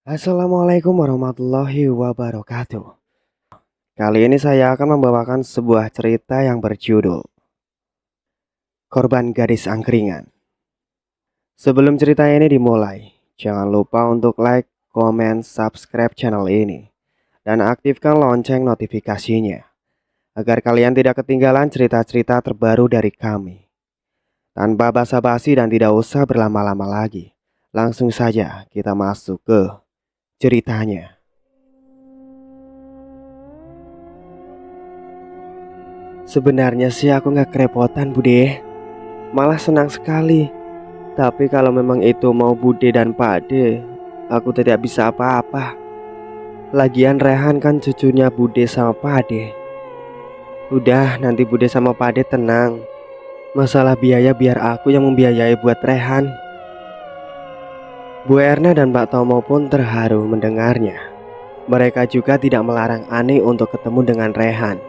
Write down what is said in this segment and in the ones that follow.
Assalamualaikum warahmatullahi wabarakatuh. Kali ini saya akan membawakan sebuah cerita yang berjudul Korban Gadis Angkringan. Sebelum cerita ini dimulai, jangan lupa untuk like, komen, subscribe channel ini, dan aktifkan lonceng notifikasinya, agar kalian tidak ketinggalan cerita-cerita terbaru dari kami. Tanpa basa-basi dan tidak usah berlama-lama lagi, langsung saja kita masuk ke ceritanya. Sebenarnya sih aku gak kerepotan Bude, malah senang sekali. Tapi kalau memang itu mau Bude dan Pakde, aku tidak bisa apa-apa. Lagian Rehan kan cucunya Bude sama Pakde. Udah, nanti Bude sama Pakde tenang. Masalah biaya biar aku yang membiayai buat Rehan. Bu Erna dan Pak Tomo pun terharu mendengarnya. Mereka juga tidak melarang Ani untuk ketemu dengan Rehan.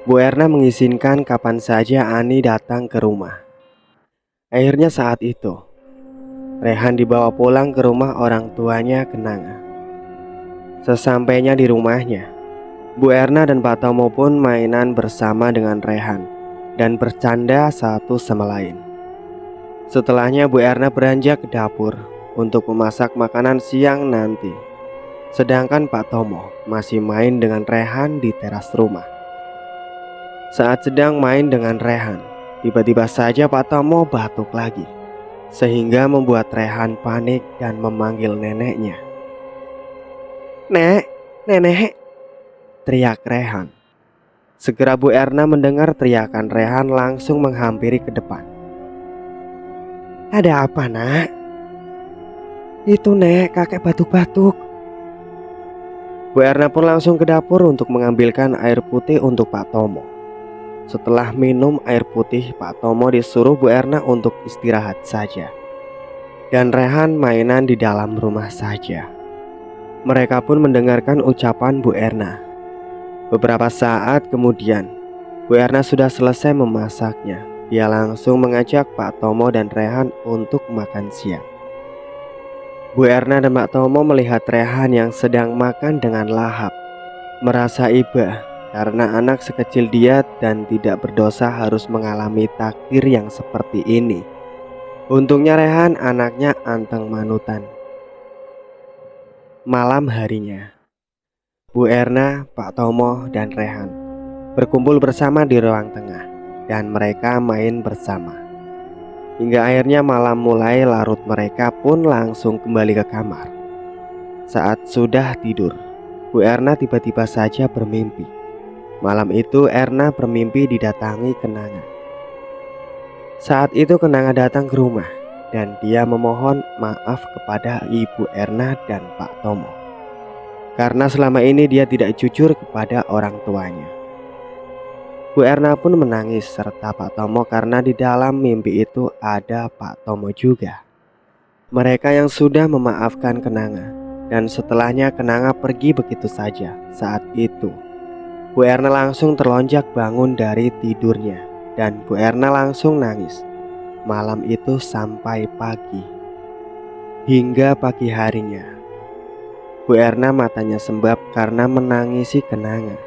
Bu Erna mengizinkan kapan saja Ani datang ke rumah. Akhirnya saat itu Rehan dibawa pulang ke rumah orang tuanya Kenanga. Sesampainya di rumahnya, Bu Erna dan Pak Tomo pun mainan bersama dengan Rehan dan bercanda satu sama lain. Setelahnya Bu Erna beranjak ke dapur untuk memasak makanan siang nanti, sedangkan Pak Tomo masih main dengan Rehan di teras rumah. Saat sedang main dengan Rehan, tiba-tiba saja Pak Tomo batuk lagi, sehingga membuat Rehan panik dan memanggil neneknya. "Nek, nenek!" teriak Rehan. Segera Bu Erna mendengar teriakan Rehan langsung menghampiri ke depan. "Ada apa nak?" "Itu nek, kakek batuk-batuk." Bu Erna pun langsung ke dapur untuk mengambilkan air putih untuk Pak Tomo. Setelah minum air putih, Pak Tomo disuruh Bu Erna untuk istirahat saja, dan Rehan mainan di dalam rumah saja. Mereka pun mendengarkan ucapan Bu Erna. Beberapa saat kemudian, Bu Erna sudah selesai memasaknya. Dia langsung mengajak Pak Tomo dan Rehan untuk makan siang. Bu Erna dan Pak Tomo melihat Rehan yang sedang makan dengan lahap, merasa iba karena anak sekecil dia dan tidak berdosa harus mengalami takdir yang seperti ini. Untungnya Rehan anaknya anteng manutan. Malam harinya, Bu Erna, Pak Tomo, dan Rehan berkumpul bersama di ruang tengah, dan mereka main bersama. Hingga akhirnya malam mulai larut, mereka pun langsung kembali ke kamar. Saat sudah tidur, Bu Erna tiba-tiba saja bermimpi. Malam itu Erna bermimpi didatangi Kenanga. Saat itu Kenanga datang ke rumah dan dia memohon maaf kepada Ibu Erna dan Pak Tomo karena selama ini dia tidak jujur kepada orang tuanya. Bu Erna pun menangis serta Pak Tomo karena di dalam mimpi itu ada Pak Tomo juga. Mereka yang sudah memaafkan Kenanga, dan setelahnya Kenanga pergi begitu saja. Saat itu Bu Erna langsung terlonjak bangun dari tidurnya dan Bu Erna langsung nangis malam itu sampai pagi. Hingga pagi harinya, Bu Erna matanya sembab karena menangisi Kenanga.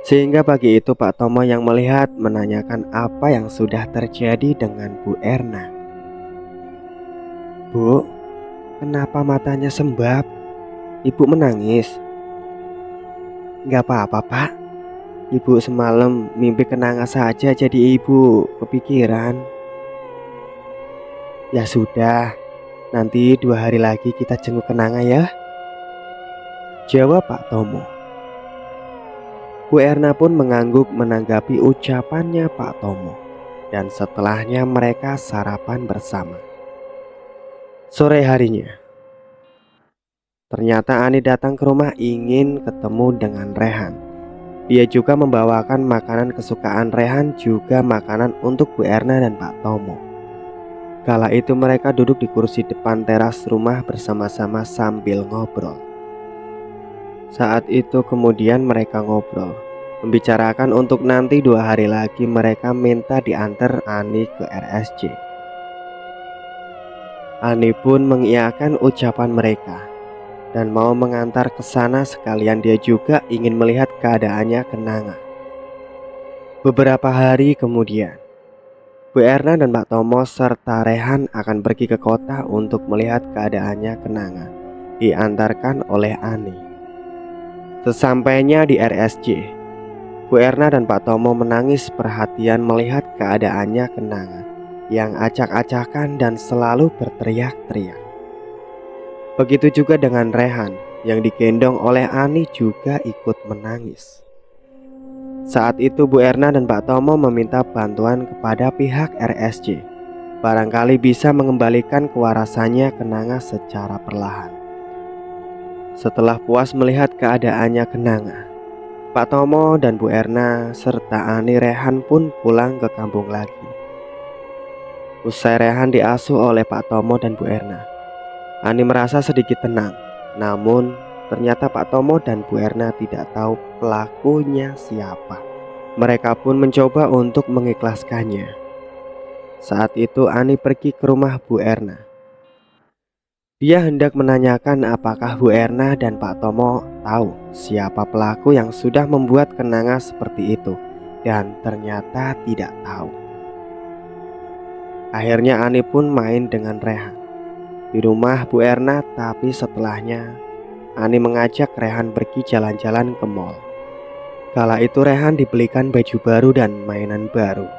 Sehingga pagi itu Pak Tomo yang melihat menanyakan apa yang sudah terjadi dengan Bu Erna. "Bu, kenapa matanya sembab? Ibu menangis?" "Gak apa-apa Pak, Ibu semalam mimpi Kenanga saja jadi ibu kepikiran." "Ya sudah, nanti 2 hari lagi kita jenguk Kenanga ya," jawab Pak Tomo. Bu Erna pun mengangguk menanggapi ucapannya Pak Tomo, dan setelahnya mereka sarapan bersama. Sore harinya, ternyata Ani datang ke rumah ingin ketemu dengan Rehan. Dia juga membawakan makanan kesukaan Rehan, juga makanan untuk Bu Erna dan Pak Tomo. Kala itu mereka duduk di kursi depan teras rumah bersama-sama sambil ngobrol. Saat itu kemudian mereka ngobrol, membicarakan untuk nanti 2 hari lagi mereka minta diantar Ani ke RSJ. Ani pun mengiyakan ucapan mereka. dan mau mengantar ke sana, sekalian dia juga ingin melihat keadaannya Kenanga. Beberapa hari kemudian, Bu Erna dan Pak Tomo serta Rehan akan pergi ke kota untuk melihat keadaannya Kenanga, diantarkan oleh Ani. Sesampainya di RSJ, Bu Erna dan Pak Tomo menangis perhatian melihat keadaannya Kenanga yang acak-acakan dan selalu berteriak-teriak. Begitu juga dengan Rehan yang digendong oleh Ani juga ikut menangis. Saat itu Bu Erna dan Pak Tomo meminta bantuan kepada pihak RSJ, barangkali bisa mengembalikan kewarasannya Kenanga secara perlahan. Setelah puas melihat keadaannya Kenanga, Pak Tomo dan Bu Erna serta Ani Rehan pun pulang ke kampung lagi. Usai Rehan diasuh oleh Pak Tomo dan Bu Erna, Ani merasa sedikit tenang. Namun ternyata Pak Tomo dan Bu Erna tidak tahu pelakunya siapa. Mereka pun mencoba untuk mengikhlaskannya. Saat itu Ani pergi ke rumah Bu Erna. Dia hendak menanyakan apakah Bu Erna dan Pak Tomo tahu siapa pelaku yang sudah membuat Kenanga seperti itu, dan ternyata tidak tahu. Akhirnya Ani pun main dengan Rehan di rumah Bu Erna, tapi setelahnya Ani mengajak Rehan pergi jalan-jalan ke mall. Kala itu Rehan dibelikan baju baru dan mainan baru.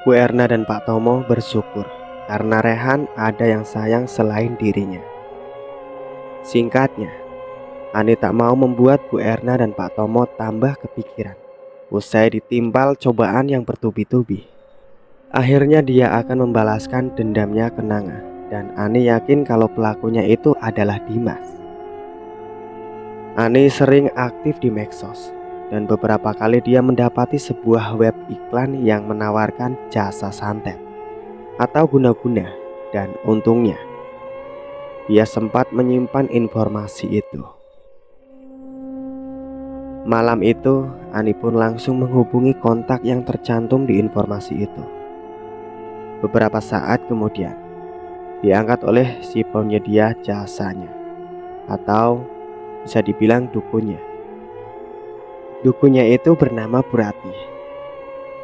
Bu Erna dan Pak Tomo bersyukur karena Rehan ada yang sayang selain dirinya. Singkatnya, Ani tak mau membuat Bu Erna dan Pak Tomo tambah kepikiran. Usai ditimpal cobaan yang bertubi-tubi, akhirnya dia akan membalaskan dendamnya Kenanga, dan Ani yakin kalau pelakunya itu adalah Dimas. Ani sering aktif di medsos, dan beberapa kali dia mendapati sebuah web iklan yang menawarkan jasa santet atau guna-guna, dan untungnya dia sempat menyimpan informasi itu. Malam itu Ani pun langsung menghubungi kontak yang tercantum di informasi itu. Beberapa saat kemudian diangkat oleh si penyedia jasanya, atau bisa dibilang dukunnya. Dukunnya itu bernama Burati.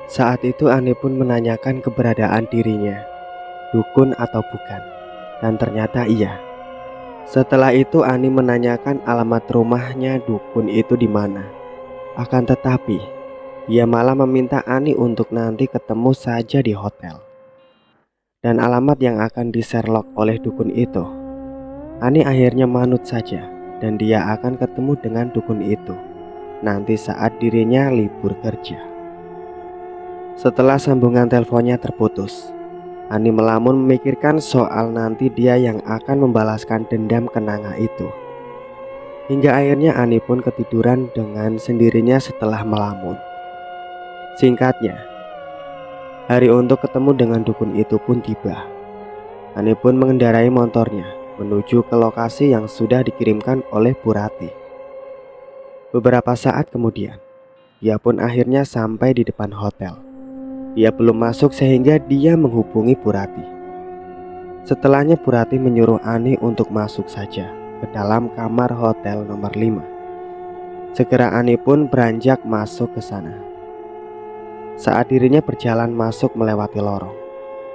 Saat itu Ani pun menanyakan keberadaan dirinya, dukun atau bukan, dan ternyata iya. Setelah itu Ani menanyakan alamat rumahnya dukun itu di mana. Akan tetapi dia malah meminta Ani untuk nanti ketemu saja di hotel. Dan alamat yang akan di-Sherlock oleh dukun itu, Ani akhirnya manut saja, dan dia akan ketemu dengan dukun itu nanti saat dirinya libur kerja. Setelah sambungan teleponnya terputus, Ani melamun memikirkan soal nanti dia yang akan membalaskan dendam Kenanga itu. Hingga akhirnya Ani pun ketiduran dengan sendirinya setelah melamun. Singkatnya, hari untuk ketemu dengan dukun itu pun tiba. Ani pun mengendarai motornya menuju ke lokasi yang sudah dikirimkan oleh Burati. Beberapa saat kemudian, dia pun akhirnya sampai di depan hotel. Dia belum masuk sehingga dia menghubungi Burati. Setelahnya Burati menyuruh Ani untuk masuk saja ke dalam kamar hotel nomor 5. Segera Ani pun beranjak masuk ke sana. Saat dirinya berjalan masuk melewati lorong,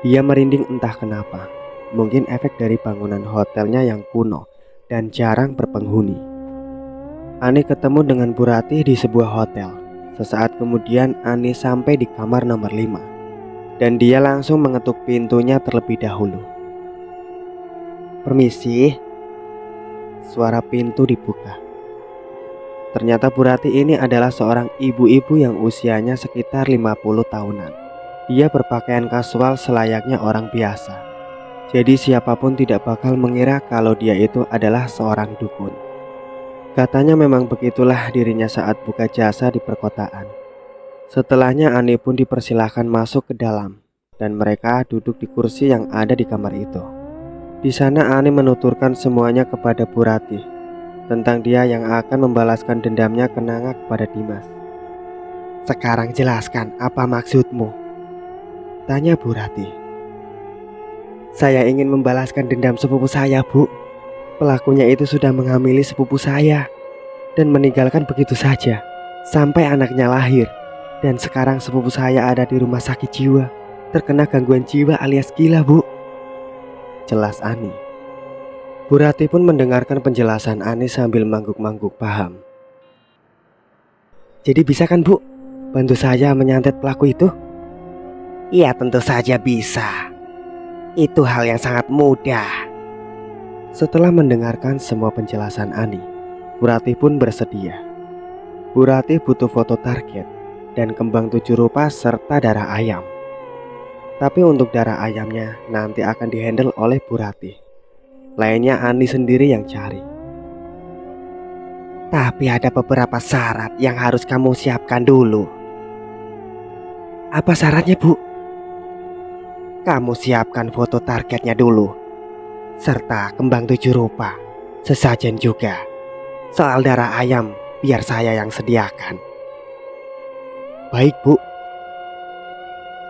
dia merinding entah kenapa. Mungkin efek dari bangunan hotelnya yang kuno dan jarang berpenghuni. Ani ketemu dengan Burati di sebuah hotel. Sesaat kemudian Ani sampai di kamar nomor 5, dan dia langsung mengetuk pintunya terlebih dahulu. "Permisi." Suara pintu dibuka. Ternyata Burati ini adalah seorang ibu-ibu yang usianya sekitar 50 tahunan. Dia berpakaian kasual selayaknya orang biasa. Jadi siapapun tidak bakal mengira kalau dia itu adalah seorang dukun. Katanya memang begitulah dirinya saat buka jasa di perkotaan. Setelahnya Ani pun dipersilahkan masuk ke dalam, dan mereka duduk di kursi yang ada di kamar itu. Di sana Ani menuturkan semuanya kepada Burati tentang dia yang akan membalaskan dendamnya Kenanga kepada Dimas. "Sekarang jelaskan apa maksudmu?" tanya Burati. "Saya ingin membalaskan dendam sepupu saya, Bu." Pelakunya itu sudah menghamili sepupu saya dan meninggalkan begitu saja sampai anaknya lahir. Dan sekarang sepupu saya ada di rumah sakit jiwa, terkena gangguan jiwa alias gila, Bu. Jelas Ani. Bu Rati pun mendengarkan penjelasan Ani sambil mangguk-mangguk paham. Jadi bisa kan, Bu, bantu saya menyantet pelaku itu? Iya, tentu saja bisa. Itu hal yang sangat mudah. Setelah mendengarkan semua penjelasan Ani, Bu Rati pun bersedia. Bu Rati butuh foto target dan kembang 7 rupa serta darah ayam. Tapi untuk darah ayamnya nanti akan dihandle oleh Bu Rati. Lainnya Ani sendiri yang cari. Tapi ada beberapa syarat yang harus kamu siapkan dulu. Apa syaratnya, Bu? Kamu siapkan foto targetnya dulu, serta kembang 7 rupa, sesajen juga. Soal darah ayam biar saya yang sediakan. Baik, Bu.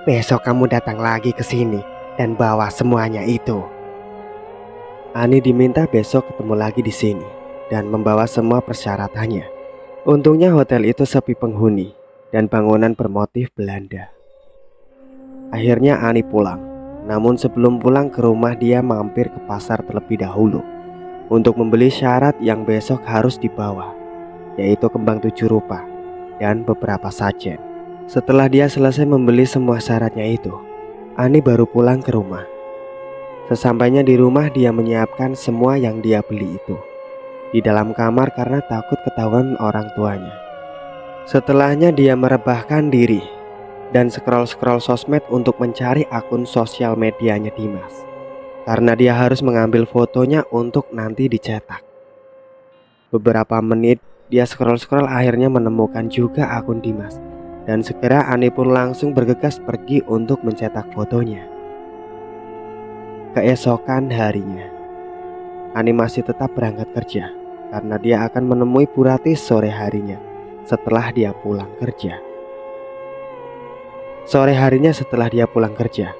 Besok kamu datang lagi ke sini dan bawa semuanya itu. Ani diminta besok ketemu lagi di sini dan membawa semua persyaratannya. Untungnya hotel itu sepi penghuni dan bangunan bermotif Belanda. Akhirnya Ani pulang. Namun sebelum pulang ke rumah dia mampir ke pasar terlebih dahulu untuk membeli syarat yang besok harus dibawa, yaitu kembang 7 rupa dan beberapa sajen. Setelah dia selesai membeli semua syaratnya itu, Ani baru pulang ke rumah. Sesampainya di rumah dia menyiapkan semua yang dia beli itu di dalam kamar karena takut ketahuan orang tuanya. Setelahnya dia merebahkan diri dan scroll-scroll sosmed untuk mencari akun sosial medianya Dimas, karena dia harus mengambil fotonya untuk nanti dicetak. Beberapa menit dia scroll-scroll akhirnya menemukan juga akun Dimas. Dan segera Ani pun langsung bergegas pergi untuk mencetak fotonya. Keesokan harinya, Ani masih tetap berangkat kerja karena dia akan menemui Bu Rati sore harinya setelah dia pulang kerja. Sore harinya setelah dia pulang kerja,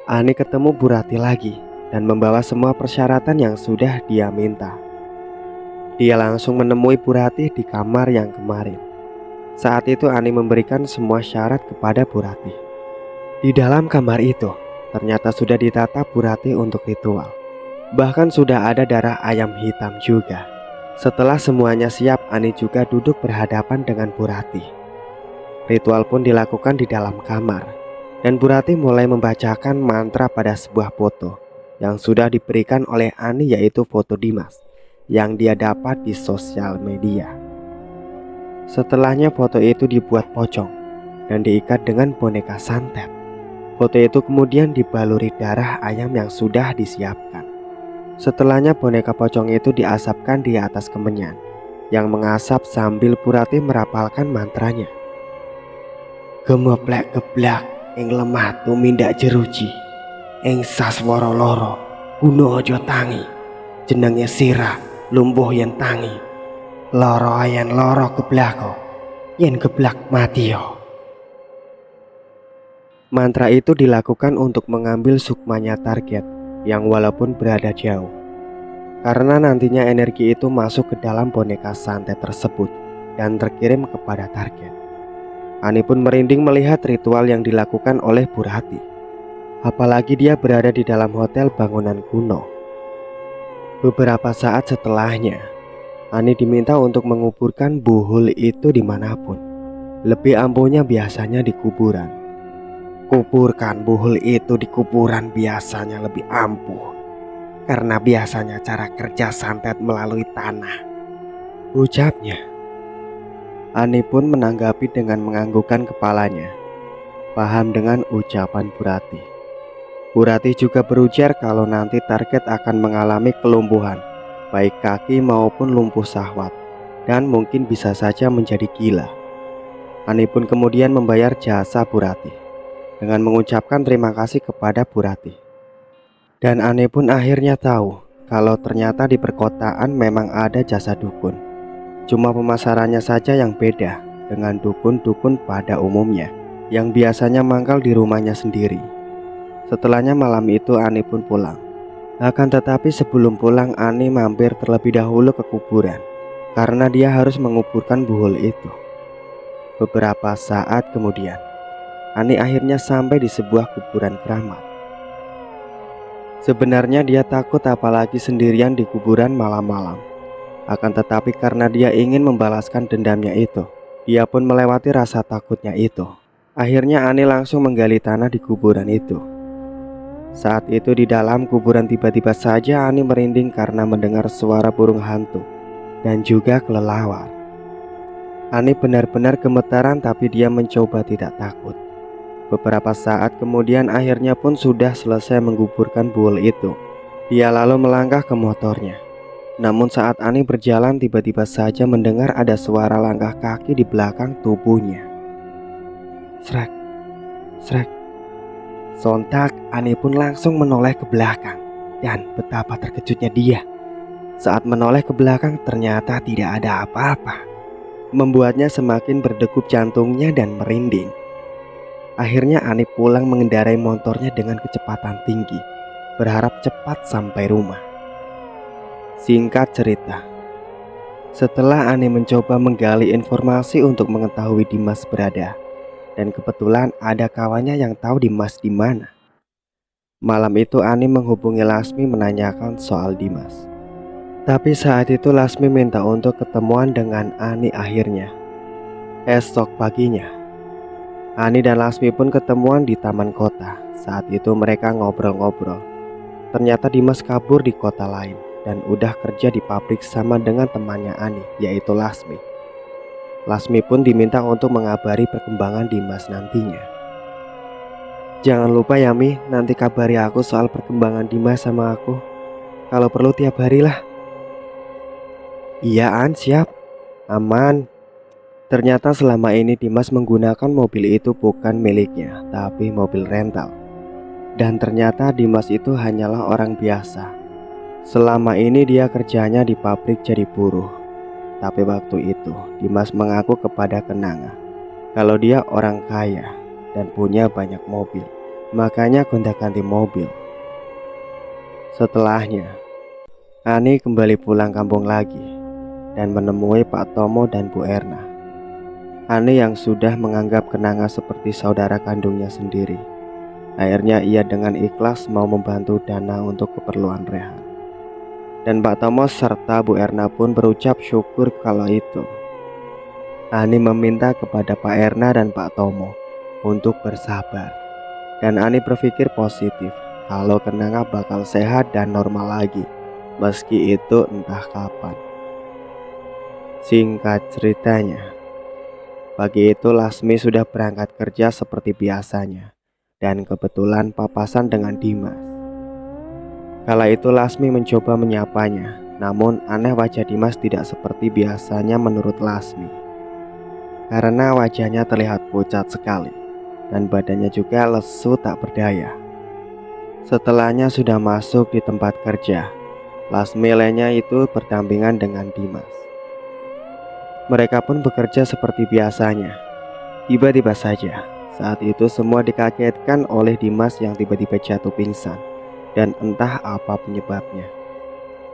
Ani ketemu Bu Rati lagi dan membawa semua persyaratan yang sudah dia minta. Dia langsung menemui Bu Rati di kamar yang kemarin. Saat itu Ani memberikan semua syarat kepada Bu Rati. Di dalam kamar itu ternyata sudah ditata Bu Rati untuk ritual. Bahkan sudah ada darah ayam hitam juga. Setelah semuanya siap, Ani juga duduk berhadapan dengan Bu Rati. Ritual pun dilakukan di dalam kamar. Dan Bu Rati mulai membacakan mantra pada sebuah foto yang sudah diberikan oleh Ani, yaitu foto Dimas yang dia dapat di sosial media. Setelahnya foto itu dibuat pocong dan diikat dengan boneka santet. Foto itu kemudian dibaluri darah ayam yang sudah disiapkan. Setelahnya boneka pocong itu diasapkan di atas kemenyan yang mengasap sambil Bu Rati merapalkan mantranya. Gemeblek geblak ing lemah tumindak jeruji, ing saswara loro guna aja tangi, jenenge sirah lumpuh yen tangi. Loro ayan loro geblako, yen geblak mati yo. Mantra itu dilakukan untuk mengambil sukmanya target yang walaupun berada jauh, karena nantinya energi itu masuk ke dalam boneka santet tersebut dan terkirim kepada target. Ani pun merinding melihat ritual yang dilakukan oleh Bu Rati. Apalagi dia berada di dalam hotel bangunan kuno. Beberapa saat setelahnya, Ani diminta untuk menguburkan buhul itu dimanapun. Lebih ampuhnya biasanya di kuburan. Kuburkan buhul itu di kuburan biasanya lebih ampuh, karena biasanya cara kerja santet melalui tanah, ucapnya. Ani pun menanggapi dengan menganggukkan kepalanya, paham dengan ucapan Bu Rati. Bu Rati juga berujar kalau nanti target akan mengalami kelumpuhan, baik kaki maupun lumpuh syahwat, dan mungkin bisa saja menjadi gila. Ani pun kemudian membayar jasa Bu Rati dengan mengucapkan terima kasih kepada Bu Rati. Dan Ani pun akhirnya tahu kalau ternyata di perkotaan memang ada jasa dukun. Cuma pemasarannya saja yang beda dengan dukun-dukun pada umumnya yang biasanya mangkal di rumahnya sendiri. Setelahnya malam itu Ani pun pulang. Akan tetapi sebelum pulang, Ani mampir terlebih dahulu ke kuburan karena dia harus menguburkan buhul itu. Beberapa saat kemudian, Ani akhirnya sampai di sebuah kuburan keramat. Sebenarnya dia takut apalagi sendirian di kuburan malam-malam. Akan tetapi karena dia ingin membalaskan dendamnya itu, dia pun melewati rasa takutnya itu. Akhirnya Ani langsung menggali tanah di kuburan itu. Saat itu di dalam kuburan tiba-tiba saja Ani merinding karena mendengar suara burung hantu dan juga kelelawar. Ani benar-benar gemetaran tapi dia mencoba tidak takut. Beberapa saat kemudian akhirnya pun sudah selesai menguburkan buul itu. Dia lalu melangkah ke motornya. Namun saat Ani berjalan tiba-tiba saja mendengar ada suara langkah kaki di belakang tubuhnya. Srek, srek. Sontak Ani pun langsung menoleh ke belakang. Dan betapa terkejutnya dia. Saat menoleh ke belakang ternyata tidak ada apa-apa. Membuatnya semakin berdegup jantungnya dan merinding. Akhirnya Ani pulang mengendarai motornya dengan kecepatan tinggi, berharap cepat sampai rumah. Singkat cerita, setelah Ani mencoba menggali informasi untuk mengetahui Dimas berada, dan kebetulan ada kawannya yang tahu Dimas di mana. Malam itu Ani menghubungi Lasmi menanyakan soal Dimas. Tapi saat itu Lasmi minta untuk ketemuan dengan Ani akhirnya. Esok paginya, Ani dan Lasmi pun ketemuan di taman kota. Saat itu mereka ngobrol-ngobrol. Ternyata Dimas kabur di kota lain dan udah kerja di pabrik sama dengan temannya Ani, yaitu Lasmi. Lasmi pun diminta untuk mengabari perkembangan Dimas nantinya. Jangan lupa ya Mi, nanti kabari aku soal perkembangan Dimas sama aku. Kalau perlu tiap hari lah. Iya An, siap. Aman. Ternyata selama ini Dimas menggunakan mobil itu bukan miliknya, tapi mobil rental. Dan ternyata Dimas itu hanyalah orang biasa. Selama ini dia kerjanya di pabrik jadi buruh. Tapi waktu itu Dimas mengaku kepada Kenanga kalau dia orang kaya dan punya banyak mobil. Makanya gonta-ganti mobil. Setelahnya Ani kembali pulang kampung lagi dan menemui Pak Tomo dan Bu Erna. Ani yang sudah menganggap Kenanga seperti saudara kandungnya sendiri, akhirnya ia dengan ikhlas mau membantu dana untuk keperluan Rehan. Dan Pak Tomo serta Bu Erna pun berucap syukur kalau itu. Ani meminta kepada Pak Erna dan Pak Tomo untuk bersabar. Dan Ani berpikir positif kalau Kenanga bakal sehat dan normal lagi, meski itu entah kapan. Singkat ceritanya, pagi itu Lasmi sudah berangkat kerja seperti biasanya. Dan kebetulan papasan dengan Dimas. Kala itu Lasmi mencoba menyapanya, namun aneh wajah Dimas tidak seperti biasanya menurut Lasmi. Karena wajahnya terlihat pucat sekali, dan badannya juga lesu tak berdaya. Setelahnya sudah masuk di tempat kerja, Lasmi lainnya itu berdampingan dengan Dimas. Mereka pun bekerja seperti biasanya. Tiba-tiba saja, saat itu semua dikagetkan oleh Dimas yang tiba-tiba jatuh pingsan. Dan entah apa penyebabnya.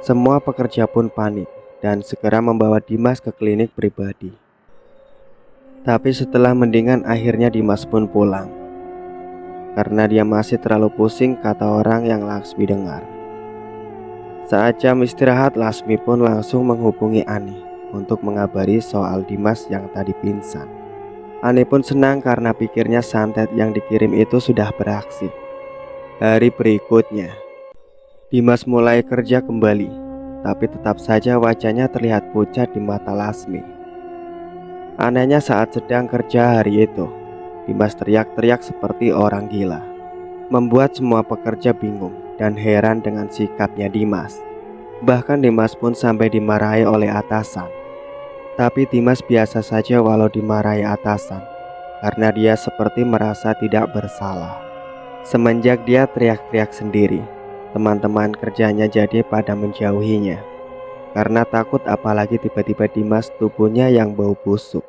Semua pekerja pun panik dan segera membawa Dimas ke klinik pribadi. Tapi setelah mendingan akhirnya Dimas pun pulang. Karena dia masih terlalu pusing, kata orang yang Lasmi dengar. Saat jam istirahat, Lasmi pun langsung menghubungi Ani untuk mengabari soal Dimas yang tadi pingsan. Ani pun senang karena pikirnya santet yang dikirim itu sudah beraksi. Hari berikutnya, Dimas mulai kerja kembali, tapi tetap saja wajahnya terlihat pucat di mata Lasmi. Anehnya saat sedang kerja hari itu, Dimas teriak-teriak seperti orang gila, membuat semua pekerja bingung dan heran dengan sikapnya Dimas. Bahkan Dimas pun sampai dimarahi oleh atasan. Tapi Dimas biasa saja walau dimarahi atasan, karena dia seperti merasa tidak bersalah. Semenjak dia teriak-teriak sendiri, teman-teman kerjanya jadi pada menjauhinya karena takut, apalagi tiba-tiba Dimas tubuhnya yang bau busuk.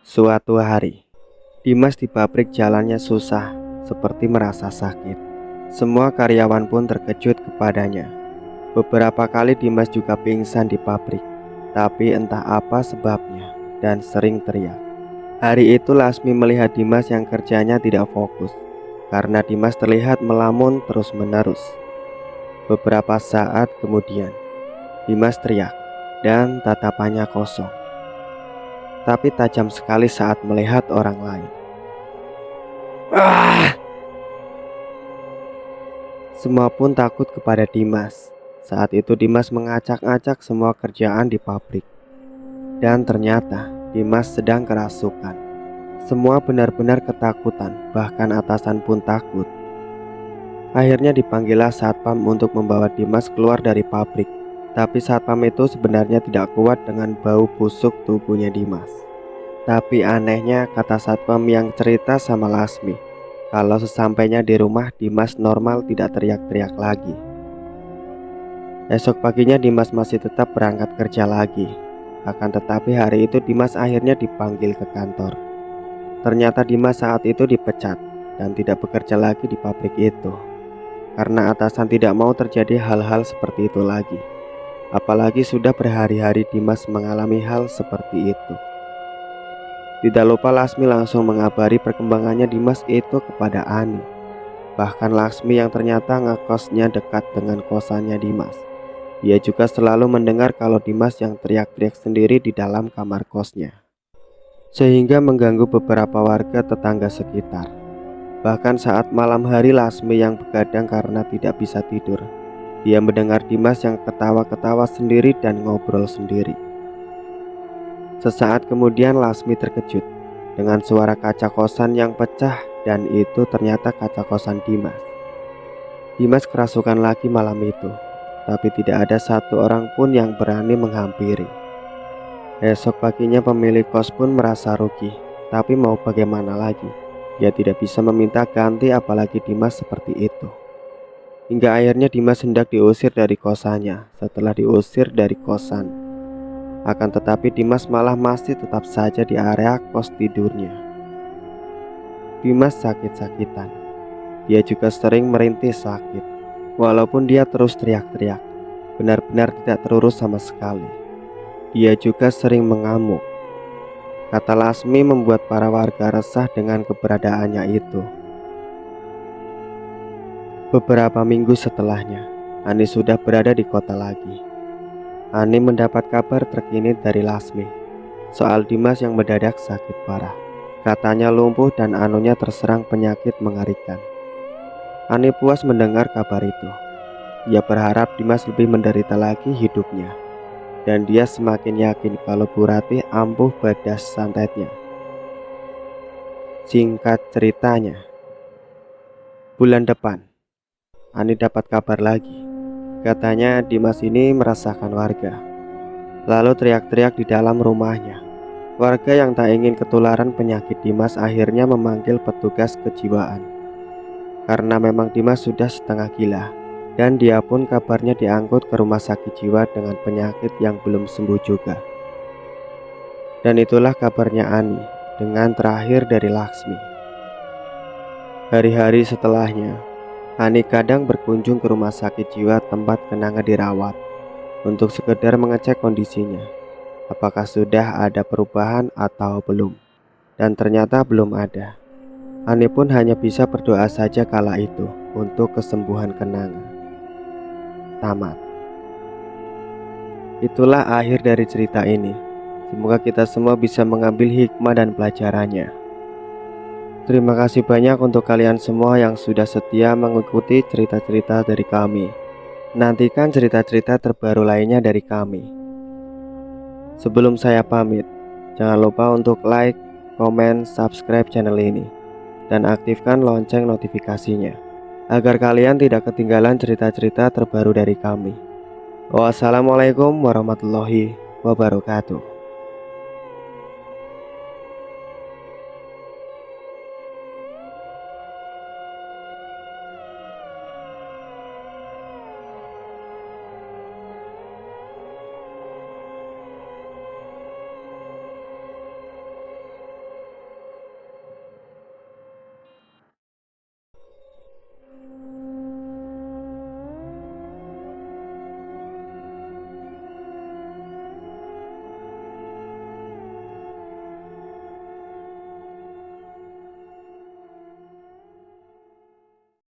Suatu hari, Dimas di pabrik jalannya susah, seperti merasa sakit. Semua karyawan pun terkejut kepadanya. Beberapa kali Dimas juga pingsan di pabrik, tapi entah apa sebabnya dan sering teriak. Hari itu Lasmi melihat Dimas yang kerjanya tidak fokus, karena Dimas terlihat melamun terus-menerus. Beberapa saat kemudian, Dimas teriak dan tatapannya kosong, tapi tajam sekali saat melihat orang lain. Ah! Semua pun takut kepada Dimas. Saat itu Dimas mengacak-acak semua kerjaan di pabrik. Dan ternyata Dimas sedang kerasukan. Semua benar-benar ketakutan, bahkan atasan pun takut. Akhirnya dipanggillah satpam untuk membawa Dimas keluar dari pabrik. Tapi satpam itu sebenarnya tidak kuat dengan bau busuk tubuhnya Dimas. Tapi anehnya kata satpam yang cerita sama Lasmi, kalau sesampainya di rumah Dimas normal, tidak teriak-teriak lagi. Esok paginya Dimas masih tetap berangkat kerja lagi. Akan tetapi hari itu Dimas akhirnya dipanggil ke kantor. Ternyata Dimas saat itu dipecat dan tidak bekerja lagi di pabrik itu, karena atasan tidak mau terjadi hal-hal seperti itu lagi. Apalagi sudah berhari-hari Dimas mengalami hal seperti itu. Tidak lupa Lasmi langsung mengabari perkembangannya Dimas itu kepada Ani. Bahkan Lasmi yang ternyata ngekosnya dekat dengan kosannya Dimas, dia juga selalu mendengar kalau Dimas yang teriak-teriak sendiri di dalam kamar kosnya, sehingga mengganggu beberapa warga tetangga sekitar. Bahkan saat malam hari Lasmi yang begadang karena tidak bisa tidur, dia mendengar Dimas yang ketawa-ketawa sendiri dan ngobrol sendiri. Sesaat kemudian Lasmi terkejut dengan suara kaca kosan yang pecah, dan itu ternyata kaca kosan Dimas. Dimas kerasukan lagi malam itu, tapi tidak ada satu orang pun yang berani menghampiri. Esok paginya pemilik kos pun merasa rugi, tapi mau bagaimana lagi? Dia tidak bisa meminta ganti, apalagi Dimas seperti itu. Hingga akhirnya Dimas hendak diusir dari kosannya. Setelah diusir dari kosan, akan tetapi Dimas malah masih tetap saja di area kos tidurnya. Dimas sakit-sakitan. Dia juga sering merintih sakit. Walaupun dia terus teriak-teriak, benar-benar tidak terurus sama sekali. Dia juga sering mengamuk. Kata Lasmi membuat para warga resah dengan keberadaannya itu. Beberapa minggu setelahnya, Ani sudah berada di kota lagi. Ani mendapat kabar terkini dari Lasmi soal Dimas yang mendadak sakit parah. Katanya lumpuh dan anunya terserang penyakit mengerikan. Ani puas mendengar kabar itu. Ia berharap Dimas lebih menderita lagi hidupnya, dan dia semakin yakin kalau Bu Ratih ampuh badas santetnya. Singkat ceritanya, bulan depan Ani dapat kabar lagi. Katanya Dimas ini meresahkan warga, lalu teriak-teriak di dalam rumahnya. Warga yang tak ingin ketularan penyakit Dimas akhirnya memanggil petugas kejiwaan, karena memang Dimas sudah setengah gila, dan dia pun kabarnya diangkut ke rumah sakit jiwa dengan penyakit yang belum sembuh juga. Dan itulah kabarnya Ani dengan terakhir dari Laksmi. Hari-hari setelahnya, Ani kadang berkunjung ke rumah sakit jiwa tempat Kenanga dirawat untuk sekedar mengecek kondisinya, apakah sudah ada perubahan atau belum. Dan ternyata belum ada. Ani pun hanya bisa berdoa saja kala itu untuk kesembuhan Kenanga. Tamat. Itulah akhir dari cerita ini. Semoga kita semua bisa mengambil hikmah dan pelajarannya. Terima kasih banyak untuk kalian semua yang sudah setia mengikuti cerita-cerita dari kami. Nantikan cerita-cerita terbaru lainnya dari kami. Sebelum saya pamit, jangan lupa untuk like, komen, subscribe channel ini, dan aktifkan lonceng notifikasinya, agar kalian tidak ketinggalan cerita-cerita terbaru dari kami. Wassalamualaikum warahmatullahi wabarakatuh.